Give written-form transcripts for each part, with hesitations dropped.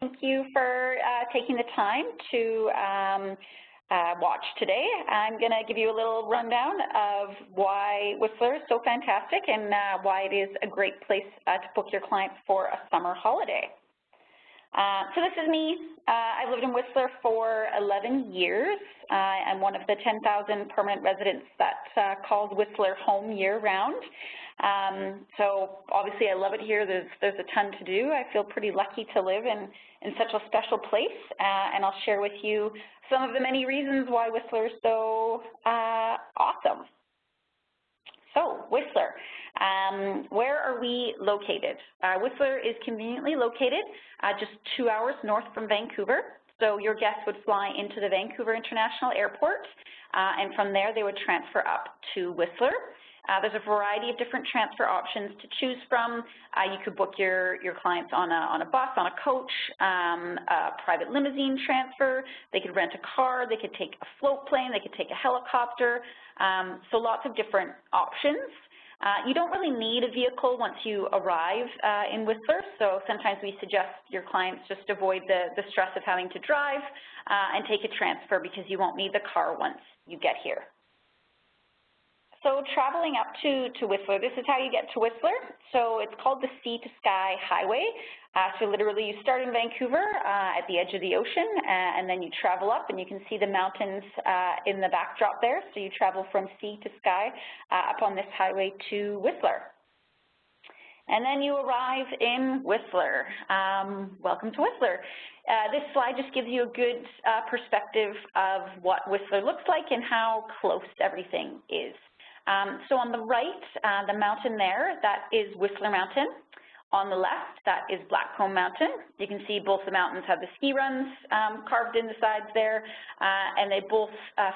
Thank you for taking the time to watch today. I'm going to give you a little rundown of why Whistler is so fantastic and why it is a great place to book your clients for a summer holiday. So this is me. I've lived in Whistler for 11 years. I'm one of the 10,000 permanent residents that calls Whistler home year-round. So obviously I love it here. There's a ton to do. I feel pretty lucky to live in such a special place, and I'll share with you some of the many reasons why Whistler is so awesome. So, Whistler, where are we located? Whistler is conveniently located just 2 hours north from Vancouver. So your guests would fly into the Vancouver International Airport, and from there they would transfer up to Whistler. There's a variety of different transfer options to choose from. You could book your clients on a bus, on a coach, a private limousine transfer. They could rent a car. They could take a float plane. They could take a helicopter. So lots of different options. You don't really need a vehicle once you arrive in Whistler, so sometimes we suggest your clients just avoid the stress of having to drive and take a transfer because you won't need the car once you get here. So traveling up to Whistler, this is how you get to Whistler. So it's called the Sea to Sky Highway. So literally you start in Vancouver at the edge of the ocean, and then you travel up, and you can see the mountains in the backdrop there. So you travel from sea to sky up on this highway to Whistler. And then you arrive in Whistler. Welcome to Whistler. This slide just gives you a good perspective of what Whistler looks like and how close everything is. So on the right, the mountain there, that is Whistler Mountain. On the left, that is Blackcomb Mountain. You can see both the mountains have the ski runs carved in the sides there, and they both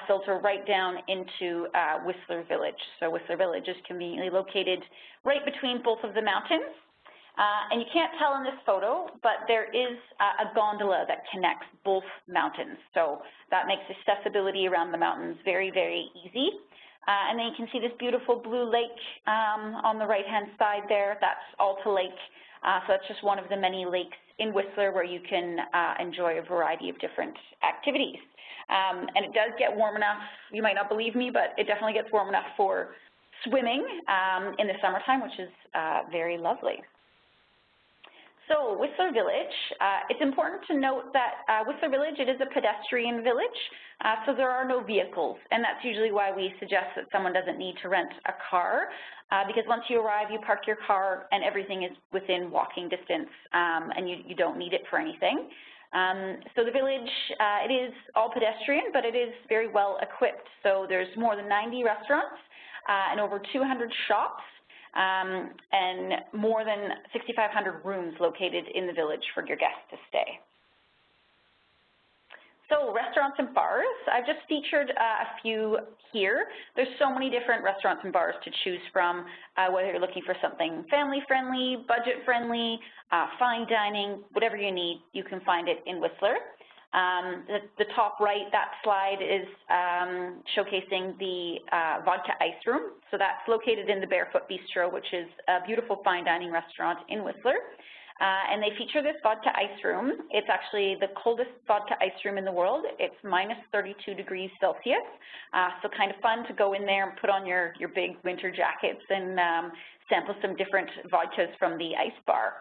filter right down into Whistler Village. So Whistler Village is conveniently located right between both of the mountains. And you can't tell in this photo, but there is a gondola that connects both mountains. So that makes accessibility around the mountains very, very easy. And then you can see this beautiful blue lake on the right-hand side there. That's Alta Lake. So that's just one of the many lakes in Whistler where you can enjoy a variety of different activities. And it does get warm enough. You might not believe me, but it definitely gets warm enough for swimming in the summertime, which is very lovely. So Whistler Village, it's important to note that Whistler Village, it is a pedestrian village, so there are no vehicles, and that's usually why we suggest that someone doesn't need to rent a car, because once you arrive, you park your car and everything is within walking distance, and you don't need it for anything. So the village, it is all pedestrian, but it is very well equipped. So there's more than 90 restaurants and over 200 shops. And more than 6,500 rooms located in the village for your guests to stay. So restaurants and bars, I've just featured a few here. There's so many different restaurants and bars to choose from, whether you're looking for something family-friendly, budget-friendly, fine dining, whatever you need, you can find it in Whistler. The top right, that slide is showcasing the Vodka Ice Room. So that's located in the Barefoot Bistro, which is a beautiful fine dining restaurant in Whistler. And they feature this Vodka Ice Room. It's actually the coldest vodka ice room in the world. It's minus 32 degrees Celsius. So kind of fun to go in there and put on your big winter jackets and sample some different vodkas from the ice bar.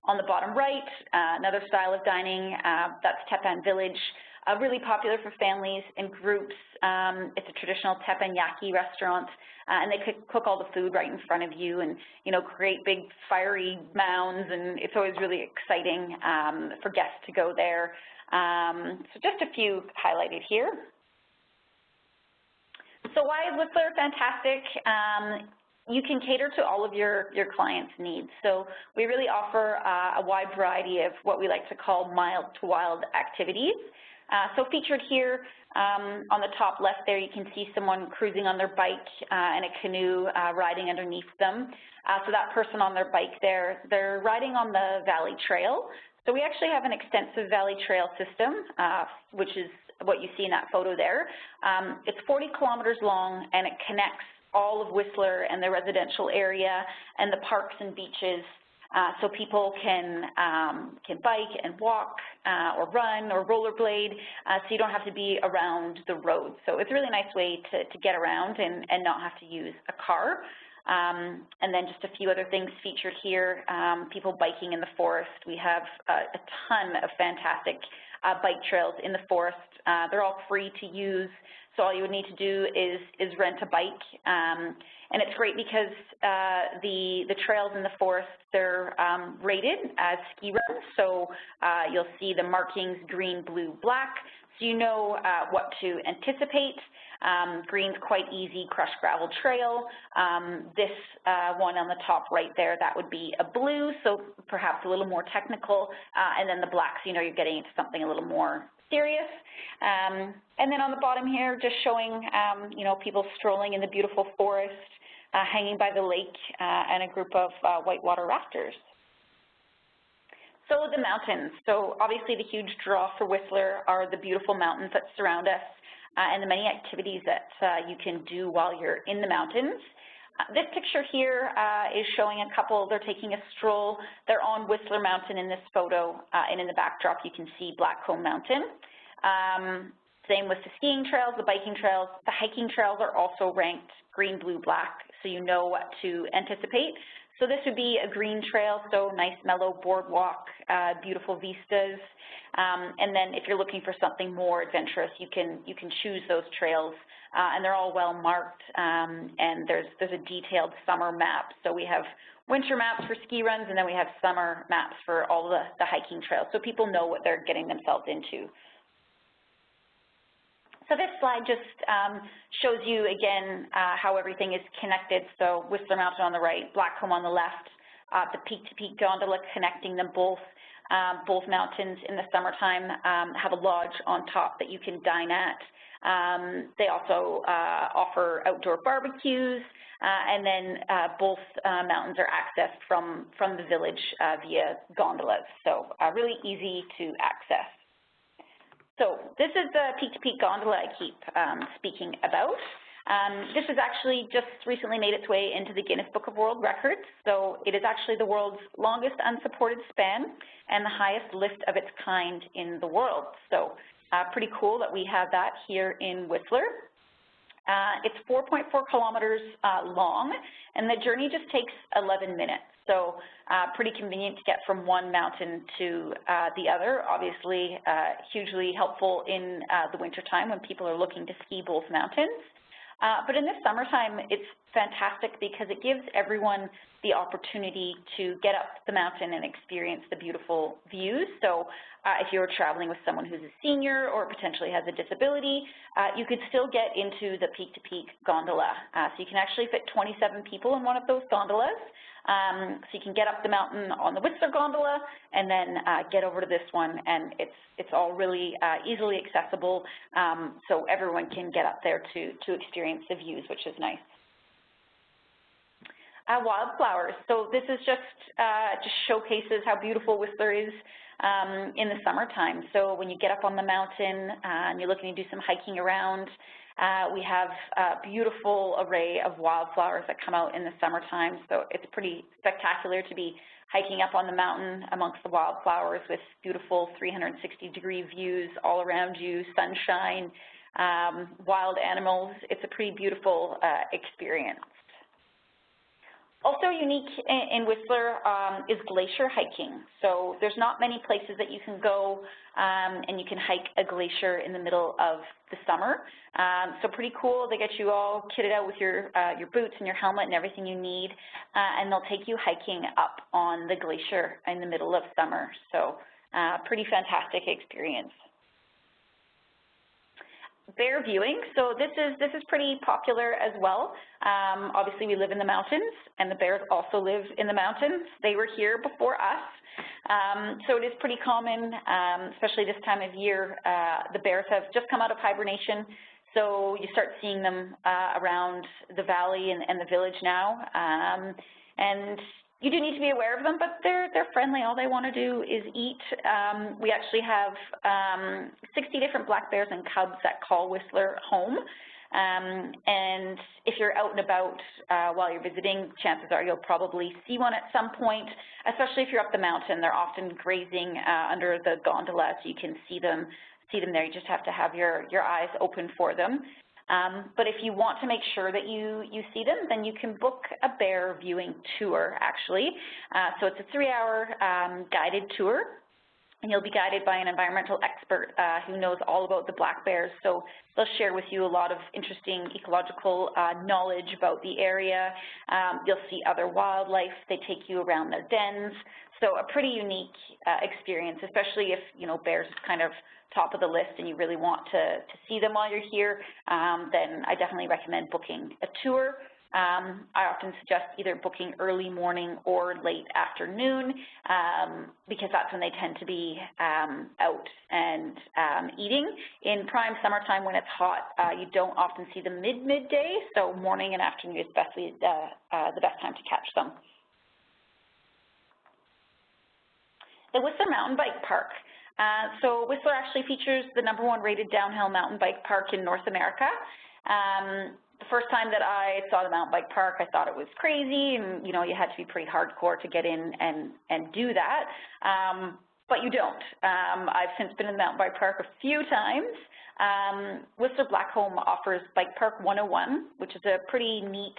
On the bottom right, another style of dining, that's Tepan Village, really popular for families and groups. It's a traditional teppanyaki restaurant, and they cook all the food right in front of you and, you know, create big fiery mounds, and it's always really exciting for guests to go there. So just a few highlighted here. So why is Whistler fantastic? You can cater to all of your clients' needs. So we really offer a wide variety of what we like to call mild to wild activities. So featured here on the top left there, you can see someone cruising on their bike and a canoe riding underneath them. So that person on their bike there, they're riding on the Valley Trail. So we actually have an extensive Valley Trail system, which is what you see in that photo there. It's 40 kilometers long, and it connects all of Whistler and the residential area and the parks and beaches so people can bike and walk or run or rollerblade, so you don't have to be around the road. So it's a really nice way to get around and not have to use a car. And then just a few other things featured here, people biking in the forest. We have a ton of fantastic bike trails in the forest. They're all free to use, so all you would need to do is rent a bike. And it's great because the trails in the forest, they're rated as ski runs, so you'll see the markings green, blue, black, so you know what to anticipate. Green's quite easy, crushed gravel trail. This one on the top right there, that would be a blue, so perhaps a little more technical, and then the black, so you know you're getting into something a little more serious. And then on the bottom here, just showing you know, people strolling in the beautiful forest, hanging by the lake, and a group of whitewater rafters. So the mountains. So obviously the huge draw for Whistler are the beautiful mountains that surround us, and the many activities that you can do while you're in the mountains. This picture here is showing a couple, they're taking a stroll. They're on Whistler Mountain in this photo, and in the backdrop you can see Blackcomb Mountain. Same with the skiing trails, the biking trails. The hiking trails are also ranked green, blue, black, so you know what to anticipate. So this would be a green trail, so nice mellow boardwalk, beautiful vistas. And then if you're looking for something more adventurous, you can choose those trails, and they're all well marked. And there's a detailed summer map. So we have winter maps for ski runs, and then we have summer maps for all the hiking trails, so people know what they're getting themselves into. So this slide just shows you, again, how everything is connected. So Whistler Mountain on the right, Blackcomb on the left, the peak-to-peak gondola connecting them both. Both mountains in the summertime have a lodge on top that you can dine at. They also offer outdoor barbecues, and then both mountains are accessed from the village via gondolas. So really easy to access. So this is the peak-to-peak gondola I keep speaking about. This has actually just recently made its way into the Guinness Book of World Records. So it is actually the world's longest unsupported span and the highest lift of its kind in the world. So pretty cool that we have that here in Whistler. It's 4.4 kilometers long, and the journey just takes 11 minutes. So pretty convenient to get from one mountain to the other. Obviously, hugely helpful in the wintertime when people are looking to ski both mountains. But in the summertime, it's fantastic because it gives everyone the opportunity to get up the mountain and experience the beautiful views. So if you're traveling with someone who's a senior or potentially has a disability, you could still get into the peak-to-peak gondola. So you can actually fit 27 people in one of those gondolas. So you can get up the mountain on the Whistler gondola and then get over to this one, and it's all really easily accessible, so everyone can get up there to experience the views, which is nice. Wildflowers. So this is just showcases how beautiful Whistler is in the summertime. So when you get up on the mountain and you're looking to do some hiking around, we have a beautiful array of wildflowers that come out in the summertime. So it's pretty spectacular to be hiking up on the mountain amongst the wildflowers with beautiful 360-degree views all around you, sunshine, wild animals. It's a pretty beautiful experience. Also unique in Whistler is glacier hiking. So there's not many places that you can go and you can hike a glacier in the middle of the summer. So pretty cool. They get you all kitted out with your boots and your helmet and everything you need, and they'll take you hiking up on the glacier in the middle of summer. So pretty fantastic experience. Bear viewing, so this is pretty popular as well. Obviously we live in the mountains, and the bears also live in the mountains. They were here before us, so it is pretty common, especially this time of year. The bears have just come out of hibernation, so you start seeing them around the valley and the village now. And you do need to be aware of them, but they're friendly. All they want to do is eat. We actually have 60 different black bears and cubs that call Whistler home. And if you're out and about while you're visiting, chances are you'll probably see one at some point, especially if you're up the mountain. They're often grazing under the gondola, so you can see them there. You just have to have your eyes open for them. But if you want to make sure that you see them, then you can book a bear viewing tour, actually. So it's a 3-hour guided tour, and you'll be guided by an environmental expert who knows all about the black bears. So they'll share with you a lot of interesting ecological knowledge about the area. You'll see other wildlife. They take you around their dens. So a pretty unique experience, especially if, bears is kind of top of the list and you really want to see them while you're here, then I definitely recommend booking a tour. I often suggest either booking early morning or late afternoon because that's when they tend to be out and eating. In prime summertime when it's hot, you don't often see them midday, so morning and afternoon is the best time to catch them. The Whistler Mountain Bike Park. So Whistler actually features the #1 rated downhill mountain bike park in North America. The first time that I saw the mountain bike park, I thought it was crazy, and you had to be pretty hardcore to get in and do that. But you don't. I've since been in the mountain bike park a few times. Whistler Blackcomb offers Bike Park 101, which is a pretty neat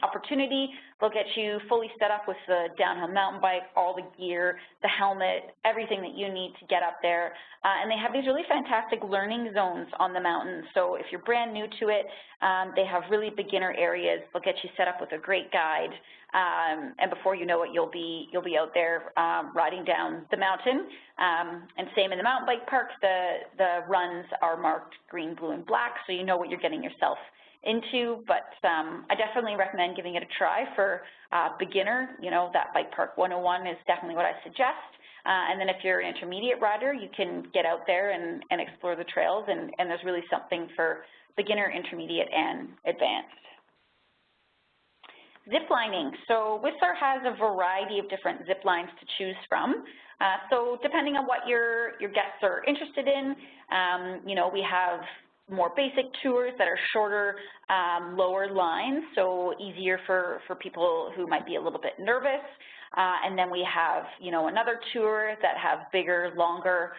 opportunity. They'll get you fully set up with the downhill mountain bike, all the gear, the helmet, everything that you need to get up there. And they have these really fantastic learning zones on the mountain. So if you're brand new to it, they have really beginner areas. They'll get you set up with a great guide. And before you know it, you'll be out there riding down the mountain. And same in the mountain bike park, the runs are marked green, blue, and black, so you know what you're getting yourself into. But I definitely recommend giving it a try for beginner. That Bike Park 101 is definitely what I suggest. And then if you're an intermediate rider, you can get out there and explore the trails, and there's really something for beginner, intermediate, and advanced. Zip lining. So Whistler has a variety of different zip lines to choose from. So depending on what your guests are interested in, we have more basic tours that are shorter, lower lines, so easier for people who might be a little bit nervous. And then we have, another tour that have bigger, longer,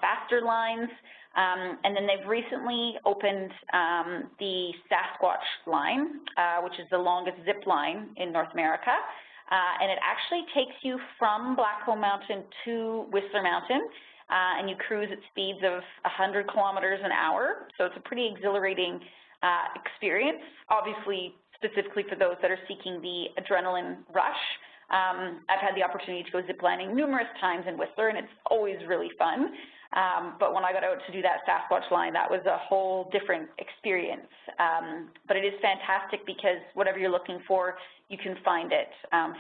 faster lines. And then they've recently opened the Sasquatch line, which is the longest zip line in North America. And it actually takes you from Blackcomb Mountain to Whistler Mountain, and you cruise at speeds of 100 kilometers an hour. So it's a pretty exhilarating experience, obviously specifically for those that are seeking the adrenaline rush. I've had the opportunity to go ziplining numerous times in Whistler, and it's always really fun. But when I got out to do that Sasquatch line, that was a whole different experience. But it is fantastic because whatever you're looking for, you can find it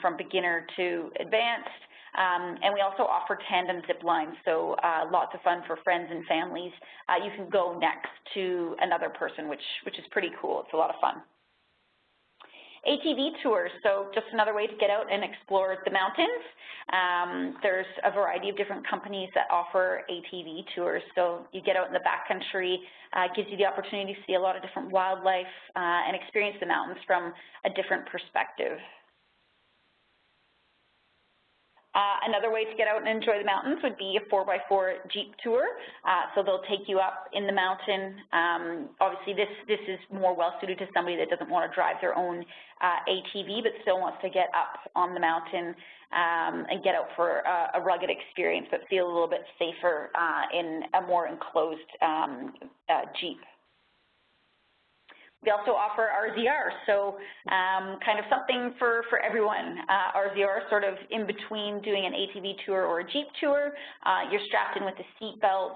from beginner to advanced. And we also offer tandem zip lines, so lots of fun for friends and families. You can go next to another person, which is pretty cool. It's a lot of fun. ATV tours, so just another way to get out and explore the mountains. There's a variety of different companies that offer ATV tours, so you get out in the backcountry, gives you the opportunity to see a lot of different wildlife and experience the mountains from a different perspective. Another way to get out and enjoy the mountains would be a 4x4 Jeep tour. So they'll take you up in the mountain. Obviously, this is more well-suited to somebody that doesn't want to drive their own ATV, but still wants to get up on the mountain and get out for a rugged experience, but feel a little bit safer in a more enclosed Jeep. We also offer RZR, so kind of something for everyone. RZR is sort of in between doing an ATV tour or a Jeep tour. You're strapped in with a seat belt.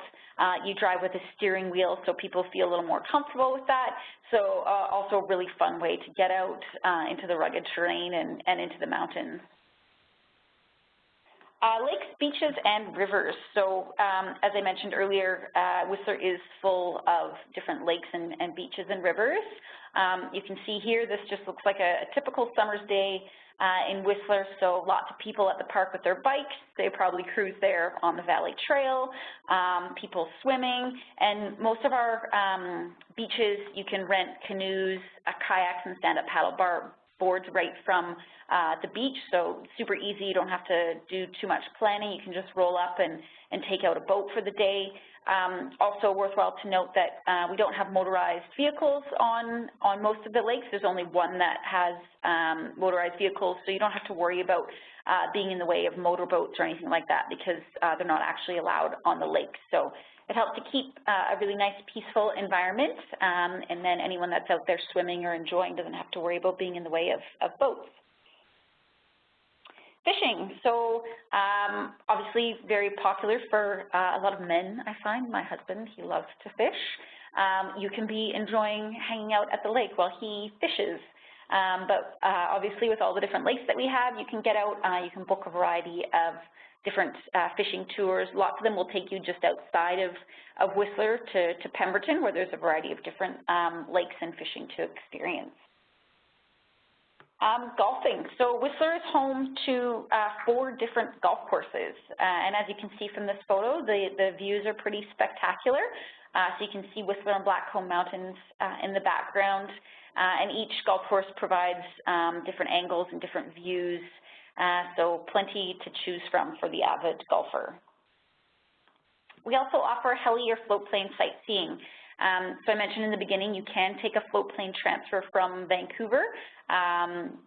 You drive with a steering wheel, so people feel a little more comfortable with that. So also a really fun way to get out into the rugged terrain and into the mountains. Lakes, beaches, and rivers. So as I mentioned earlier, Whistler is full of different lakes and beaches and rivers. You can see here, this just looks like a typical summer's day in Whistler, so lots of people at the park with their bikes. They probably cruise there on the Valley Trail, people swimming, and most of our beaches, you can rent canoes, kayaks, and stand-up paddle boards right from the beach, so super easy. You don't have to do too much planning. You can just roll up and take out a boat for the day. Also worthwhile to note that we don't have motorized vehicles on most of the lakes. There's only one that has motorized vehicles, so you don't have to worry about being in the way of motorboats or anything like that, because they're not actually allowed on the lake. So it helps to keep a really nice, peaceful environment, and then anyone that's out there swimming or enjoying doesn't have to worry about being in the way of boats. Fishing, so obviously very popular for a lot of men, I find. My husband, he loves to fish. You can be enjoying hanging out at the lake while he fishes. But obviously with all the different lakes that we have, you can get out, you can book a variety of different fishing tours. Lots of them will take you just outside of Whistler to Pemberton, where there's a variety of different lakes and fishing to experience. Golfing. So Whistler is home to 4 different golf courses, and as you can see from this photo, the views are pretty spectacular. So you can see Whistler and Blackcomb Mountains in the background, and each golf course provides different angles and different views, so plenty to choose from for the avid golfer. We also offer heli or float plane sightseeing. So I mentioned in the beginning, you can take a float plane transfer from Vancouver.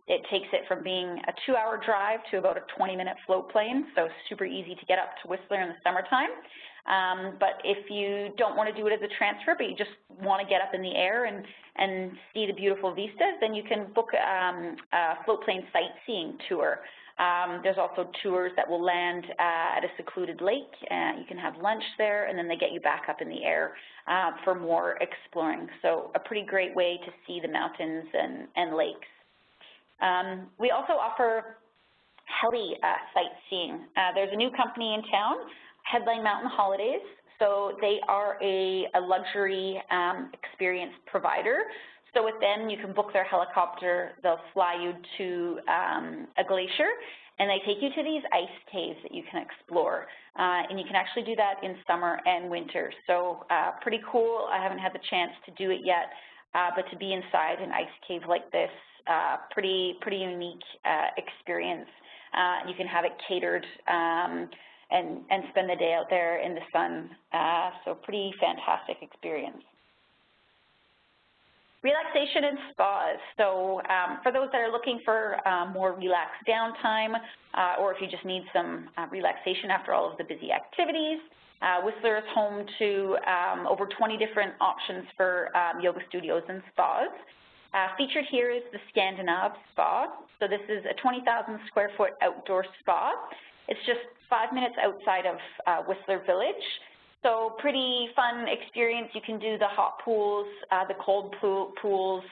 It takes it from being a 2-hour drive to about a 20-minute float plane, so super easy to get up to Whistler in the summertime. But if you don't want to do it as a transfer, but you just want to get up in the air and see the beautiful vistas, then you can book a float plane sightseeing tour. There's also tours that will land at a secluded lake. You can have lunch there, and then they get you back up in the air for more exploring. So a pretty great way to see the mountains and lakes. We also offer heli sightseeing. There's a new company in town, Headline Mountain Holidays. So they are a luxury experience provider. So with them, you can book their helicopter. They'll fly you to a glacier, and they take you to these ice caves that you can explore. And you can actually do that in summer and winter. So pretty cool. I haven't had the chance to do it yet, but to be inside an ice cave like this, pretty unique experience. You can have it catered and spend the day out there in the sun. So pretty fantastic experience. Relaxation and spas. So for those that are looking for more relaxed downtime, or if you just need some relaxation after all of the busy activities, Whistler is home to over 20 different options for yoga studios and spas. Featured here is the Scandinav Spa. So this is a 20,000 square foot outdoor spa. It's just 5 minutes outside of Whistler Village. So pretty fun experience. You can do the hot pools, the cold pools,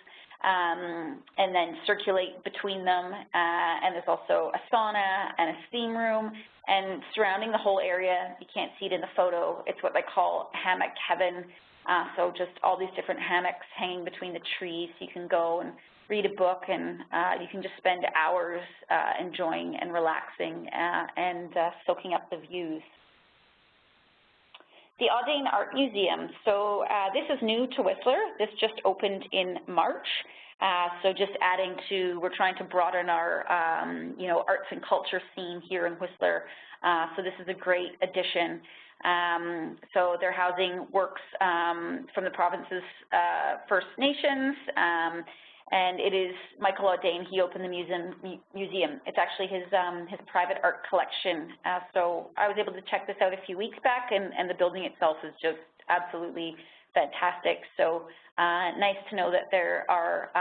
and then circulate between them. And there's also a sauna and a steam room. And surrounding the whole area, you can't see it in the photo, it's what they call hammock heaven. So just all these different hammocks hanging between the trees. You can go and read a book, and you can just spend hours enjoying and relaxing and soaking up the views. The Audain Art Museum. So this is new to Whistler. This just opened in March. So just adding to, we're trying to broaden our, arts and culture scene here in Whistler. So this is a great addition. So they're housing works from the province's First Nations, and it is Michael Audain. He opened the museum. It's actually his private art collection. So I was able to check this out a few weeks back, and the building itself is just absolutely fantastic. So nice to know that there are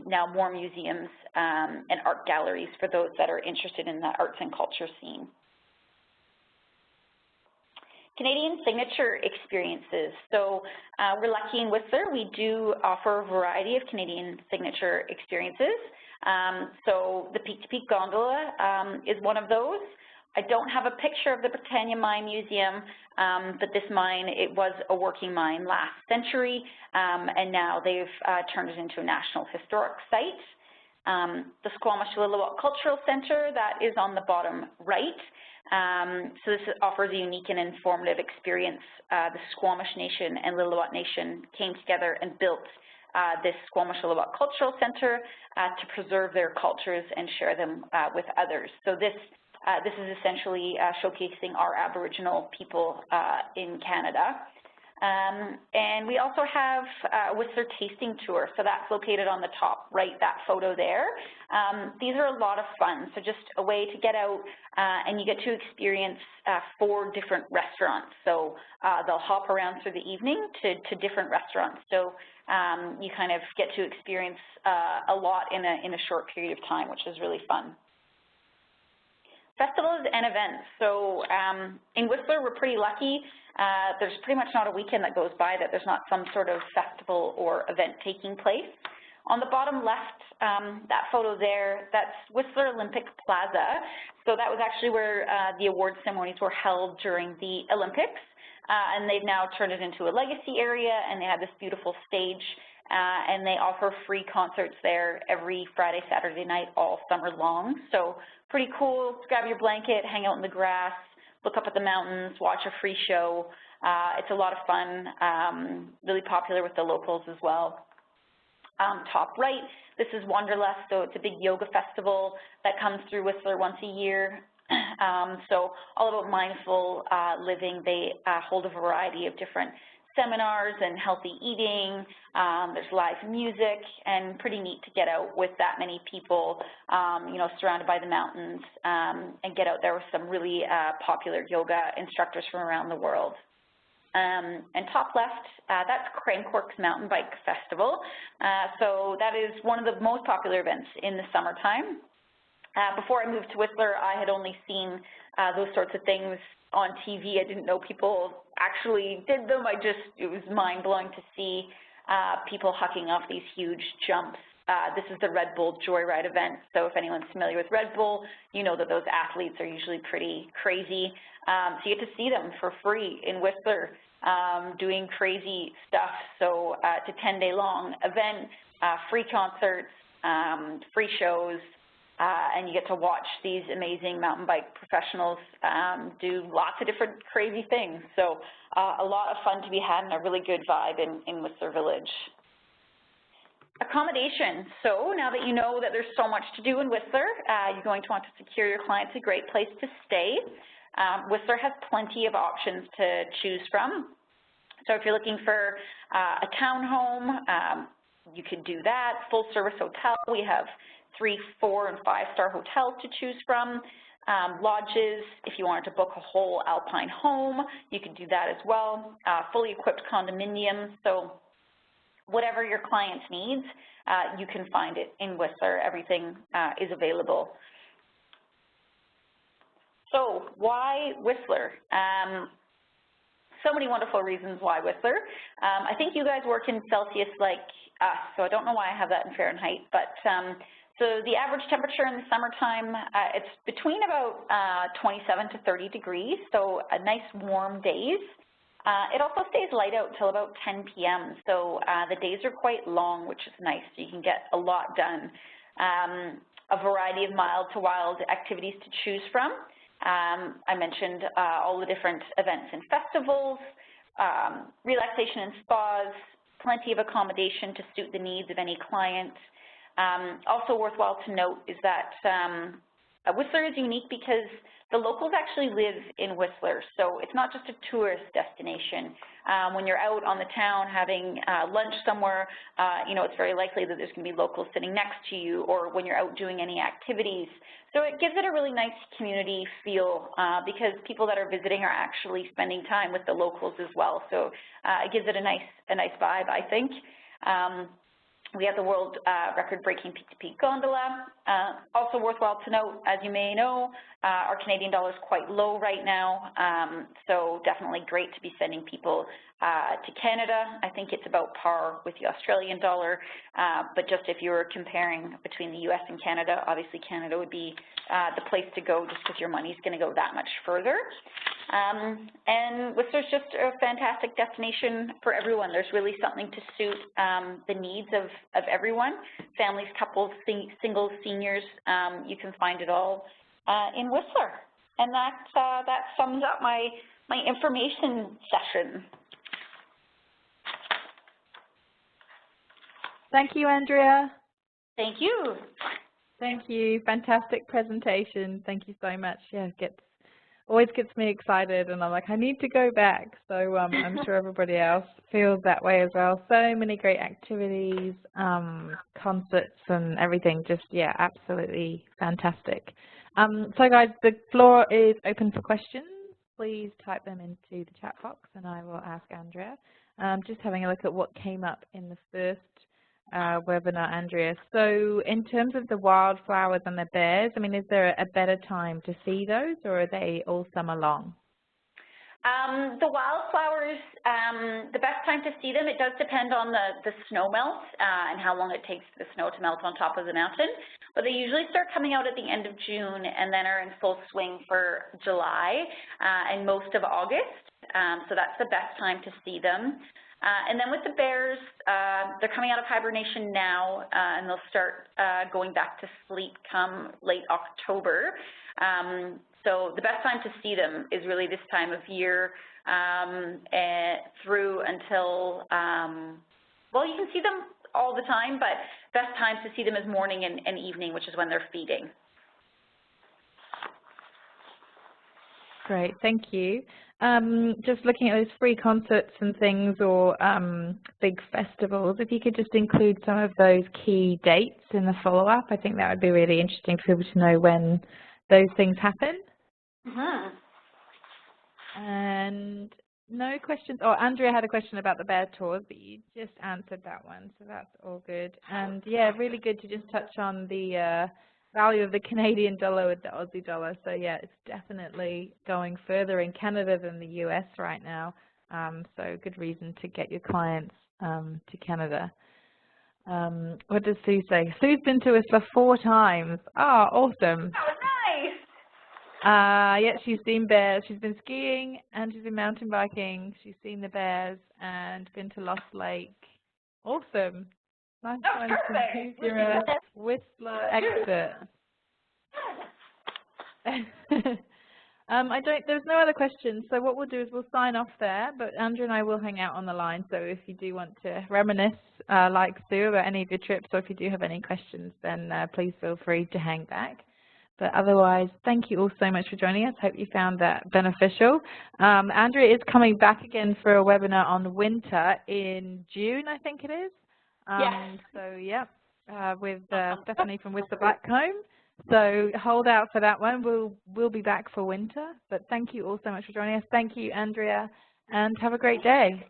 now more museums and art galleries for those that are interested in the arts and culture scene. Canadian signature experiences. So we're lucky in Whistler. We do offer a variety of Canadian signature experiences. So the Peak-to-Peak Gondola is one of those. I don't have a picture of the Britannia Mine Museum, but this mine, it was a working mine last century, and now they've turned it into a National Historic Site. The Squamish-Lillooet Cultural Center, that is on the bottom right. So this offers a unique and informative experience. The Squamish Nation and Lillooet Nation came together and built this Squamish-Lillooet Cultural Center to preserve their cultures and share them with others. So this is essentially showcasing our Aboriginal people in Canada. And we also have Whistler Tasting Tour, so that's located on the top right, that photo there. These are a lot of fun, so just a way to get out and you get to experience 4 different restaurants. So they'll hop around through the evening to different restaurants. So you kind of get to experience a lot in a short period of time, which is really fun. Festivals and events. So in Whistler, we're pretty lucky. There's pretty much not a weekend that goes by that there's not some sort of festival or event taking place. On the bottom left, that photo there, that's Whistler Olympic Plaza. So that was actually where the award ceremonies were held during the Olympics. And they've now turned it into a legacy area, and they have this beautiful stage. And they offer free concerts there every Friday, Saturday night, all summer long. So pretty cool. Grab your blanket, hang out in the grass, look up at the mountains, watch a free show. It's a lot of fun, really popular with the locals as well. Top right, this is Wanderlust, so it's a big yoga festival that comes through Whistler once a year. So all about mindful living. They hold a variety of different seminars and healthy eating. There's live music, and pretty neat to get out with that many people, you know, surrounded by the mountains, and get out there with some really popular yoga instructors from around the world. And top left, that's Crankworks Mountain Bike Festival. So that is one of the most popular events in the summertime. Before I moved to Whistler, I had only seen those sorts of things on TV. I didn't know people actually did them. It was mind-blowing to see people hucking off these huge jumps. This is the Red Bull Joyride event, so if anyone's familiar with Red Bull, you know that those athletes are usually pretty crazy. So you get to see them for free in Whistler doing crazy stuff. So it's a 10-day-long event, free concerts, free shows, and you get to watch these amazing mountain bike professionals do lots of different crazy things. So a lot of fun to be had and a really good vibe in Whistler Village. Accommodation. So now that you know that there's so much to do in Whistler, you're going to want to secure your clients a great place to stay. Whistler has plenty of options to choose from. So if you're looking for a townhome, you could do that. Full service hotel, we have 3-, 4-, and 5-star hotels to choose from. Lodges, if you wanted to book a whole alpine home, you could do that as well. Fully equipped condominiums, so whatever your client's needs, you can find it in Whistler. Everything is available. So why Whistler? So many wonderful reasons why Whistler. I think you guys work in Celsius like us, so I don't know why I have that in Fahrenheit, but so the average temperature in the summertime, it's between about 27 to 30 degrees, so a nice warm days. It also stays light out until about 10 p.m., so the days are quite long, which is nice, so you can get a lot done. A variety of mild to wild activities to choose from. I mentioned all the different events and festivals, relaxation and spas, plenty of accommodation to suit the needs of any client. Also worthwhile to note is that Whistler is unique because the locals actually live in Whistler, so it's not just a tourist destination. When you're out on the town having lunch somewhere, you know, it's very likely that there's going to be locals sitting next to you, or when you're out doing any activities. So it gives it a really nice community feel because people that are visiting are actually spending time with the locals as well. So it gives it a nice vibe, I think. We have the world record-breaking peak-to-peak gondola. Also worthwhile to note, as you may know, our Canadian dollar is quite low right now, so definitely great to be sending people to Canada. I think it's about par with the Australian dollar, but just if you were comparing between the U.S. and Canada, obviously Canada would be the place to go just because your money's going to go that much further. And Whistler's just a fantastic destination for everyone. There's really something to suit the needs of of everyone, families, couples, singles, seniors. You can find it all in Whistler. And that sums up my information session. Thank you, Andrea. Thank you. Thank you. Fantastic presentation. Thank you so much. Yeah, always gets me excited, and I'm like, I need to go back. So I'm sure everybody else feels that way as well. So many great activities, concerts, and everything. Just, yeah, absolutely fantastic. So guys, the floor is open for questions. Please type them into the chat box, and I will ask Andrea. Just having a look at what came up in the first webinar, Andrea. So in terms of the wildflowers and the bears, I mean, is there a better time to see those, or are they all summer long? The wildflowers, the best time to see them, it does depend on the snow melt and how long it takes the snow to melt on top of the mountain. But they usually start coming out at the end of June and then are in full swing for July and most of August. So that's the best time to see them. And then with the bears, they're coming out of hibernation now, and they'll start going back to sleep come late October. So the best time to see them is really this time of year through until, well, you can see them all the time, but best times to see them is morning and evening, which is when they're feeding. Great, thank you. Just looking at those free concerts and things, or big festivals, if you could just include some of those key dates in the follow-up, I think that would be really interesting for people to know when those things happen. And no questions. Oh, Andrea had a question about the bear tours, but you just answered that one, so that's all good. And yeah, really good to just touch on the value of the Canadian dollar with the Aussie dollar. So yeah, it's definitely going further in Canada than the US right now. So good reason to get your clients to Canada. What does Sue say? Sue's been to Whistler 4 times. Oh, awesome. Oh, nice. Yeah, she's seen bears. She's been skiing and she's been mountain biking. She's seen the bears and been to Lost Lake. Awesome. Nice one. You're a Whistler expert. There's no other questions, so what we'll do is we'll sign off there, but Andrew and I will hang out on the line, so if you do want to reminisce like Sue about any of your trips, or if you do have any questions, then please feel free to hang back. But otherwise, thank you all so much for joining us. Hope you found that beneficial. Andrea is coming back again for a webinar on winter in June, I think it is. Yes. So yeah, with Stephanie from Whistler Blackcomb. So hold out for that one. We'll be back for winter. But thank you all so much for joining us. Thank you, Andrea, and have a great day.